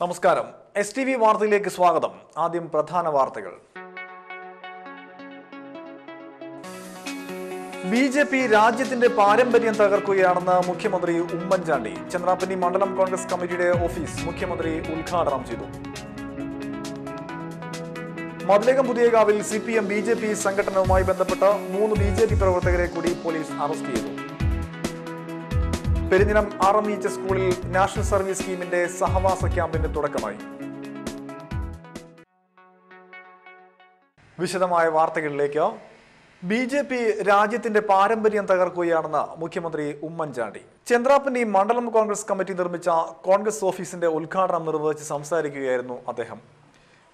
നമസ്കാരം. STV വാർത്തയിലേക്ക് സ്വാഗതം. ആദ്യം പ്രധാന വാർത്തകൾ. BJP രാജ്യത്തിന്റെ പാരമ്പര്യം തകർക്കുകയാണെന്ന് മുഖ്യമന്ത്രി ഉമ്മൻചാണ്ടി. ചന്ദ്രാപ്പനി മണ്ഡലം കോൺഗ്രസ് കമ്മിറ്റിയുടെ ഓഫീസ് മുഖ്യമന്ത്രി ഉദ്ഘാടനം ചെയ്തു. മതിലകം പുതിയകാവിൽ CPM BJP സംഘടനവുമായി ബന്ധപ്പെട്ട് 3 BJP പ്രവർത്തകരെ കൂടി പോലീസ് അറസ്റ്റ് ചെയ്തു. പെരിഞ്ഞനം RMEH സ്കൂളിൽ നാഷണൽ സർവീസ് സ്കീമിന്റെ സഹവാസ ക്യാമ്പിന് തുടക്കമായി. വിശദമായ വാർത്തകളിലേക്ക്. BJP രാജ്യത്തിന്റെ പാരമ്പര്യം തകർക്കുകയാണെന്ന് മുഖ്യമന്ത്രി ഉമ്മൻചാണ്ടി. ചന്ദ്രാപ്പനി മണ്ഡലം കോൺഗ്രസ് കമ്മിറ്റി നിർമ്മിച്ച കോൺഗ്രസ് ഓഫീസിന്റെ ഉദ്ഘാടനം നിർവഹിച്ച് സംസാരിക്കുകയായിരുന്നു അദ്ദേഹം.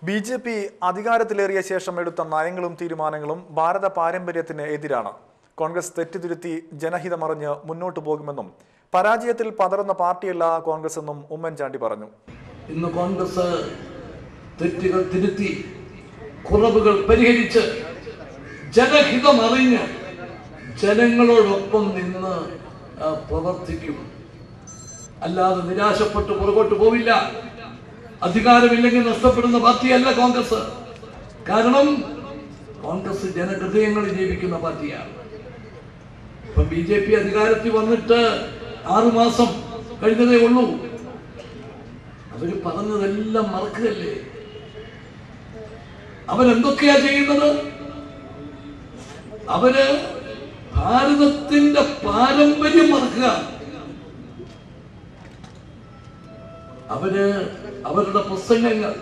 BJP അധികാരത്തിലേറിയ ശേഷം എടുത്ത നയങ്ങളും തീരുമാനങ്ങളും ഭാരത പാരമ്പര്യത്തിന് എതിരാണ്. കോൺഗ്രസ് തെറ്റുതിരുത്തി ജനഹിതമറിഞ്ഞ് മുന്നോട്ടു പോകുമെന്നും പരാജയത്തിൽ പതറുന്ന പാർട്ടിയല്ല കോൺഗ്രസ് എന്നും ഉമ്മൻചാണ്ടി പറഞ്ഞു. ഇന്ന് കോൺഗ്രസ് തെറ്റുകൾ തിരുത്തി കുറവുകൾ പരിഹരിച്ച് ജനഹിതമറിഞ്ഞ് ജനങ്ങളോടൊപ്പം നിന്ന് പ്രവർത്തിക്കും. അല്ലാതെ നിരാശപ്പെട്ട് പുറകോട്ട് പോവില്ല. അധികാരമില്ലെങ്കിൽ നഷ്ടപ്പെടുന്ന പാർട്ടിയല്ല കോൺഗ്രസ്. കാരണം കോൺഗ്രസ് ജനഹൃദയങ്ങളിൽ ജീവിക്കുന്ന പാർട്ടിയാണ്. ഇപ്പൊ BJP അധികാരത്തിൽ വന്നിട്ട് 6 മാസം കഴിഞ്ഞതേ ഉള്ളൂ. അവര് പറഞ്ഞതെല്ലാം മറക്കുകയല്ലേ? അവരെന്തൊക്കെയാ ചെയ്യുന്നത്? അവര് ഭാരതത്തിന്റെ പാരമ്പര്യം മറക്കുക. അവര് അവരുടെ പ്രസംഗങ്ങൾ,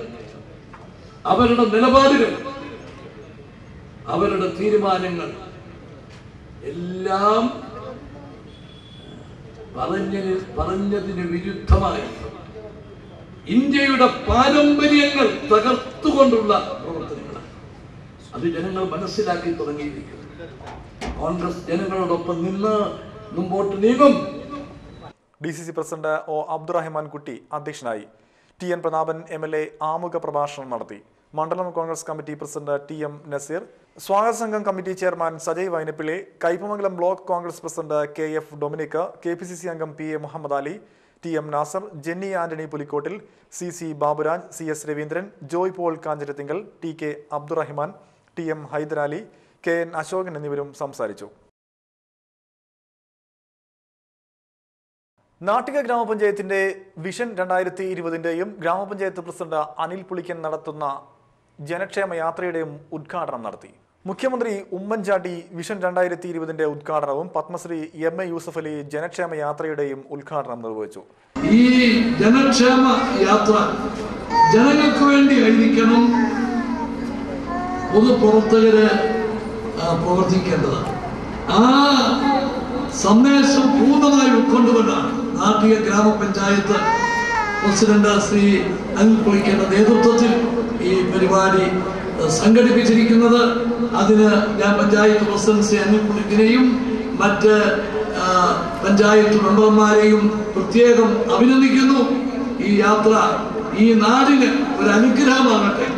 അവരുടെ നിലപാടുകൾ, അവരുടെ തീരുമാനങ്ങൾ എല്ലാം പറഞ്ഞതിന് വിരുദ്ധമായി ഇന്ത്യയുടെ പാരമ്പര്യങ്ങൾ തകർത്തുകൊണ്ടുള്ള പ്രവർത്തനങ്ങളാണ്. അത് ജനങ്ങൾ മനസ്സിലാക്കി തുടങ്ങിയിരിക്കുന്നു. കോൺഗ്രസ് ജനങ്ങളോടൊപ്പം നിന്ന് മുമ്പോട്ട് നീങ്ങും. DCC president O. അബ്ദുറഹിമാൻ കുട്ടി അധ്യക്ഷനായി. TN പ്രതാപൻ MLA ആമുഖ പ്രഭാഷണം നടത്തി. മണ്ഡലം Congress committee president TM Nazeer, സ്വാഗത സംഘം committee chairman Sajay Vynappilly, Kaipamangalam block Congress president KF Dominic, KPCC അംഗം PA Muhammad Ali, TM Nasar, Jenny Antony Pulikkottil, CC Baburaj, CS Raveendran, Joy Paul Kanjirathingal, TK Abdurahiman, TM Haidarali, KN Ashokan എന്നിവരും സംസാരിച്ചു. നാട്ടിക ഗ്രാമപഞ്ചായത്തിന്റെ വിഷൻ 2020ന്റെയും ഗ്രാമപഞ്ചായത്ത് പ്രസിഡന്റ് അനിൽ പുളിക്കൻ നടത്തുന്ന ജനക്ഷേമ യാത്രയുടെയും ഉദ്ഘാടനം നടത്തി. മുഖ്യമന്ത്രി ഉമ്മൻചാണ്ടി വിഷൻ 2020ന്റെ ഉദ്ഘാടനവും പത്മശ്രീ MA യൂസഫ് അലി ജനക്ഷേമ യാത്രയുടെയും ഉദ്ഘാടനം നിർവഹിച്ചു. ഈ ജനക്ഷേമ യാത്ര ജനങ്ങൾക്ക് വേണ്ടി ആയിരിക്കണം പൊതുപ്രവർത്തകര് പ്രവർത്തിക്കേണ്ടതാണ്. ആ സന്ദേശം പൂർണ്ണമായി ഉൾക്കൊണ്ടുകൊണ്ടാണ് നാട്ടിക ഗ്രാമപഞ്ചായത്ത് പ്രസിഡന്റ് ശ്രീ അനിൽ പുളിക്കന്റെ നേതൃത്വത്തിൽ ഈ പരിപാടി സംഘടിപ്പിച്ചിരിക്കുന്നത്. അതിന് ഞാൻ പഞ്ചായത്ത് പ്രസിഡന്റ് ശ്രീ അനിൽ പുളിക്കനെയും മറ്റ് പഞ്ചായത്ത് മെമ്പർമാരെയും പ്രത്യേകം അഭിനന്ദിക്കുന്നു. ഈ യാത്ര ഈ നാടിന് ഒരു അനുഗ്രഹമാകട്ടെ.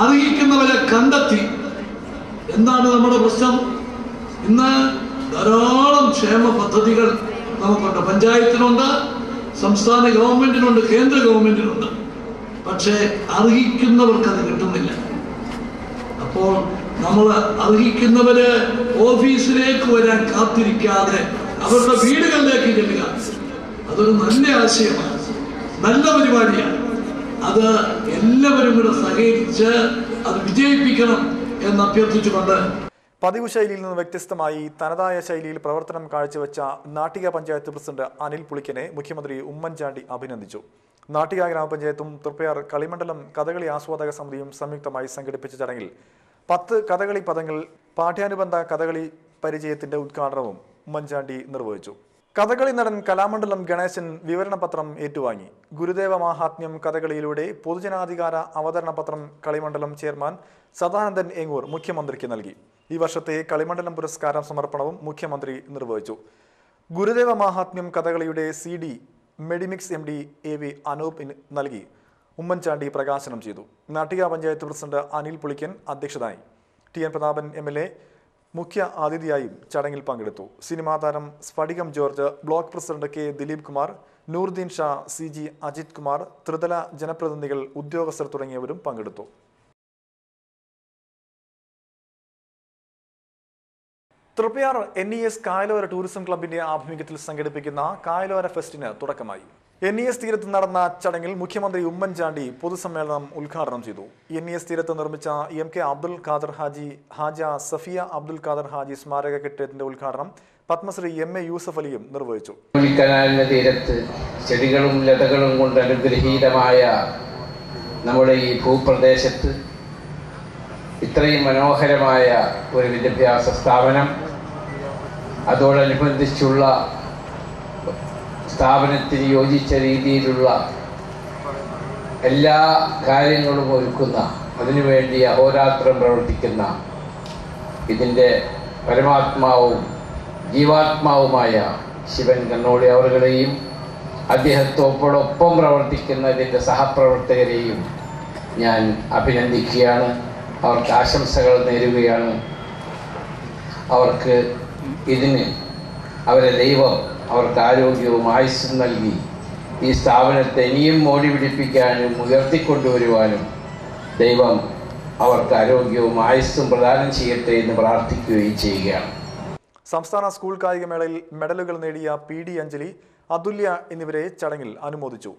അർഹിക്കുന്നവരെ കണ്ടെത്തി. എന്താണ് നമ്മുടെ പ്രശ്നം? ഇന്ന് ധാരാളം ക്ഷേമ പദ്ധതികൾ നമുക്കുണ്ട്. പഞ്ചായത്തിനുണ്ട്, സംസ്ഥാന ഗവൺമെന്റിനുണ്ട്, കേന്ദ്ര ഗവൺമെന്റിനുണ്ട്. പക്ഷേ അർഹിക്കുന്നവർക്ക് അത് കിട്ടുന്നില്ല. അപ്പോൾ നമ്മൾ അർഹിക്കുന്നവര് ഓഫീസിലേക്ക് വരാൻ കാത്തിരിക്കാതെ അവരുടെ വീടുകളിലേക്ക് ചെല്ലുക. അതൊരു നല്ല ആശയമാണ്, നല്ല പരിപാടിയാണ്. അത് എല്ലാവരും കൂടെ സഹകരിച്ച് അത് വിജയിപ്പിക്കണം എന്ന് അഭ്യർത്ഥിച്ചുകൊണ്ട് പതിവ് ശൈലിയിൽ നിന്ന് വ്യത്യസ്തമായി തനതായ ശൈലിയിൽ പ്രവർത്തനം കാഴ്ചവെച്ച നാട്ടിക പഞ്ചായത്ത് പ്രസിഡന്റ് അനിൽ പുളിക്കനെ മുഖ്യമന്ത്രി ഉമ്മൻചാണ്ടി അഭിനന്ദിച്ചു. നാട്ടിക ഗ്രാമപഞ്ചായത്തും തൃപ്പയാർ കളിമണ്ഡലം കഥകളി ആസ്വാദക സമിതിയും സംയുക്തമായി സംഘടിപ്പിച്ച ചടങ്ങിൽ 10 കഥകളി പദങ്ങൾ പാഠ്യാനുബന്ധ കഥകളി പരിചയത്തിന്റെ ഉദ്ഘാടനവും ഉമ്മൻചാണ്ടി നിർവഹിച്ചു. കഥകളി നടൻ കലാമണ്ഡലം ഗണേശൻ വിവരണപത്രം ഏറ്റുവാങ്ങി. ഗുരുദേവ മാഹാത്മ്യം കഥകളിയിലൂടെ പൊതുജനാധികാര അവതരണ പത്രം കളിമണ്ഡലം ചെയർമാൻ സദാനന്ദൻ ഏങ്ങൂർ മുഖ്യമന്ത്രിക്ക് നൽകി. ഈ വർഷത്തെ കളിമണ്ഡലം പുരസ്കാരം സമർപ്പണവും മുഖ്യമന്ത്രി നിർവഹിച്ചു. ഗുരുദേവ മാഹാത്മ്യം കഥകളിയുടെ CD Medimix MD AV Anoop നൽകി ഉമ്മൻചാണ്ടി പ്രകാശനം ചെയ്തു. നാട്ടിക പഞ്ചായത്ത് പ്രസിഡന്റ് അനിൽ പുളിക്കൻ അധ്യക്ഷനായി. TN പ്രതാപൻ MLA, മുഖ്യ അതിഥിയായും ചടങ്ങിൽ പങ്കെടുത്തു. സിനിമാ താരം Sphadikam George, block president K Dileep Kumar, Noordeen Shah, CG Ajith Kumar, ത്രിതല ജനപ്രതിനിധികൾ, ഉദ്യോഗസ്ഥർ തുടങ്ങിയവരും പങ്കെടുത്തു. തൃപ്പയാർ NES കായലോര ടൂറിസം ക്ലബിന്റെ ആഭിമുഖ്യത്തിൽ സംഘടിപ്പിക്കുന്ന കായലോര ഫെസ്റ്റിന് തുടക്കമായി. NES തീരത്ത് നടന്ന ചടങ്ങിൽ മുഖ്യമന്ത്രി ഉമ്മൻചാണ്ടി പൊതുസമ്മേളനം ഉദ്ഘാടനം ചെയ്തു. NES തീരത്ത് നിർമ്മിച്ച MK അബ്ദുൽ ഖാദർ ഹാജി, ഹാജ സഫിയ അബ്ദുൽ ഖാദർ ഹാജി സ്മാരക കെട്ടിടത്തിന്റെ ഉദ്ഘാടനം പത്മശ്രീ MA യൂസഫ് അലിയും നിർവഹിച്ചു. കനാലിന്റെ തീരത്ത് ചെടികളും ലതകളും കൊണ്ട് അനുഗ്രഹീതമായ നമ്മുടെ ഈ ഭൂപ്രദേശത്ത് ഇത്രയും മനോഹരമായ ഒരു വിദ്യാഭ്യാസ സ്ഥാപനം, അതോടനുബന്ധിച്ചുള്ള സ്ഥാപനത്തിന് യോജിച്ച രീതിയിലുള്ള എല്ലാ കാര്യങ്ങളും ഒരുക്കുന്ന, അതിനുവേണ്ടി അഹോരാത്രം പ്രവർത്തിക്കുന്ന ഇതിൻ്റെ പരമാത്മാവും ജീവാത്മാവുമായ ശിവൻ കണ്ണോളി അവരുടെയും അദ്ദേഹത്തോടൊപ്പം പ്രവർത്തിക്കുന്ന ഇതിൻ്റെ സഹപ്രവർത്തകരെയും ഞാൻ അഭിനന്ദിക്കുകയാണ്. അവർക്ക് ആശംസകൾ നേരുകയാണ്. അവർക്ക് ഇതിന് അവരെ ദൈവം അവർക്ക് ആരോഗ്യവും ആയുസ്സും നൽകി ഈ സ്ഥാപനത്തെ ഇനിയും മോടി പിടിപ്പിക്കാനും ഉയർത്തിക്കൊണ്ടുവരുവാനും ദൈവം അവർക്ക് ആരോഗ്യവും ആയുസ്സും പ്രദാനം ചെയ്യട്ടെ എന്ന് പ്രാർത്ഥിക്കുകയും ചെയ്യുകയാണ്. സംസ്ഥാന സ്കൂൾ കായികമേളയിൽ മെഡലുകൾ നേടിയ PD അഞ്ജലി, അതുല്യ എന്നിവരെ ചടങ്ങിൽ അനുമോദിച്ചു.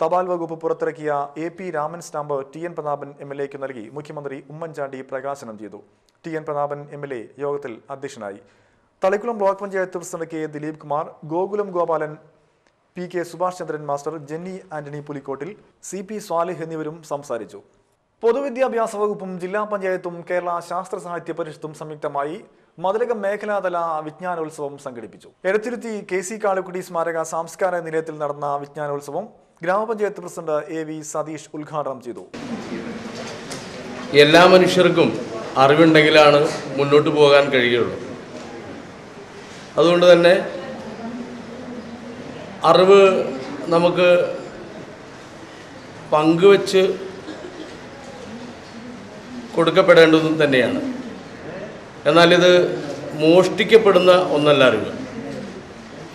തപാൽ വകുപ്പ് പുറത്തിറക്കിയ AP Raman stamp TN Prathapan MLAക്ക് നൽകി മുഖ്യമന്ത്രി ഉമ്മൻചാണ്ടി പ്രകാശനം ചെയ്തു. TN പ്രതാപൻ MLA യോഗത്തിൽ അധ്യക്ഷനായി. Thalikkulam block panchayat president K Dileep Kumar, Gokulam Gopalan, PK Subhash Chandran master, Jenny Antony Pulikkottil, CP Swalih എന്നിവരും സംസാരിച്ചു. പൊതുവിദ്യാഭ്യാസ വകുപ്പും ജില്ലാ പഞ്ചായത്തും കേരള ശാസ്ത്ര സാഹിത്യ പരിഷത്തും സംയുക്തമായി മതിലകം മേഖലാതല വിജ്ഞാനോത്സവം സംഘടിപ്പിച്ചു. എടത്തിരുത്തി KC കാളിക്കുടി സ്മാരക സാംസ്കാര നിലയത്തിൽ നടന്ന വിജ്ഞാനോത്സവം ഗ്രാമപഞ്ചായത്ത് പ്രസിഡന്റ് AV സതീഷ് ഉദ്ഘാടനം ചെയ്തു. എല്ലാ മനുഷ്യർക്കും അറിവുണ്ടെങ്കിലാണ് മുന്നോട്ട് പോകാൻ കഴിയുള്ളൂ. അതുകൊണ്ട് തന്നെ അറിവ് നമുക്ക് പങ്കുവെച്ച് കൊടുക്കപ്പെടേണ്ടതും തന്നെയാണ്. എന്നാൽ ഇത് മോഷ്ടിക്കപ്പെടുന്ന ഒന്നല്ല അറിവ്.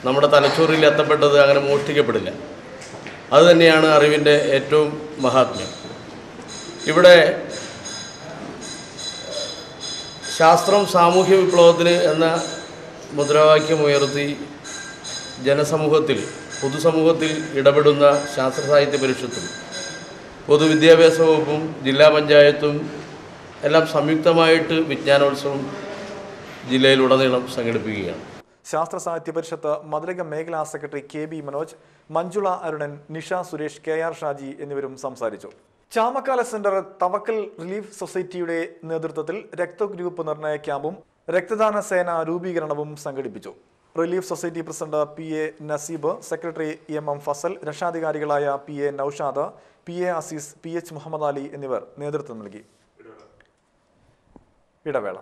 നമ്മുടെ തലച്ചോറിൽ എത്തപ്പെട്ടത് അങ്ങനെ മോഷ്ടിക്കപ്പെടില്ല. അതുതന്നെയാണ് അറിവിൻ്റെ ഏറ്റവും മഹാത്മ്യം. ഇവിടെ ശാസ്ത്രം സാമൂഹ്യ വിപ്ലവത്തിന് എന്ന മുദ്രാവാക്യമുയർത്തി ജനസമൂഹത്തിൽ, പൊതുസമൂഹത്തിൽ ഇടപെടുന്ന ശാസ്ത്ര സാഹിത്യ പരിഷത്തും പൊതുവിദ്യാഭ്യാസ വകുപ്പും ജില്ലാ പഞ്ചായത്തും എല്ലാം സംയുക്തമായിട്ട് വിജ്ഞാനോത്സവം ജില്ലയിലുടനീളം സംഘടിപ്പിക്കുകയാണ്. ശാസ്ത്ര സാഹിത്യ പരിഷത്ത് മതിലകം മേഖലാ secretary KB Manoj, Manjula Arunan, Nisha Suresh, KR Shaji എന്നിവരും സംസാരിച്ചു. ചാമക്കാല സെന്റർ തവക്കൽ റിലീഫ് സൊസൈറ്റിയുടെ നേതൃത്വത്തിൽ രക്തഗ്രൂപ്പ് നിർണയ ക്യാമ്പും രക്തദാന സേന രൂപീകരണവും സംഘടിപ്പിച്ചു. Relief society president PA Naseeb, secretary MM Fasal, രക്ഷാധികാരികളായ PA Naushad, PA Azeez, PH Muhammad Ali എന്നിവർ നേതൃത്വം നൽകി. ഇടവേള.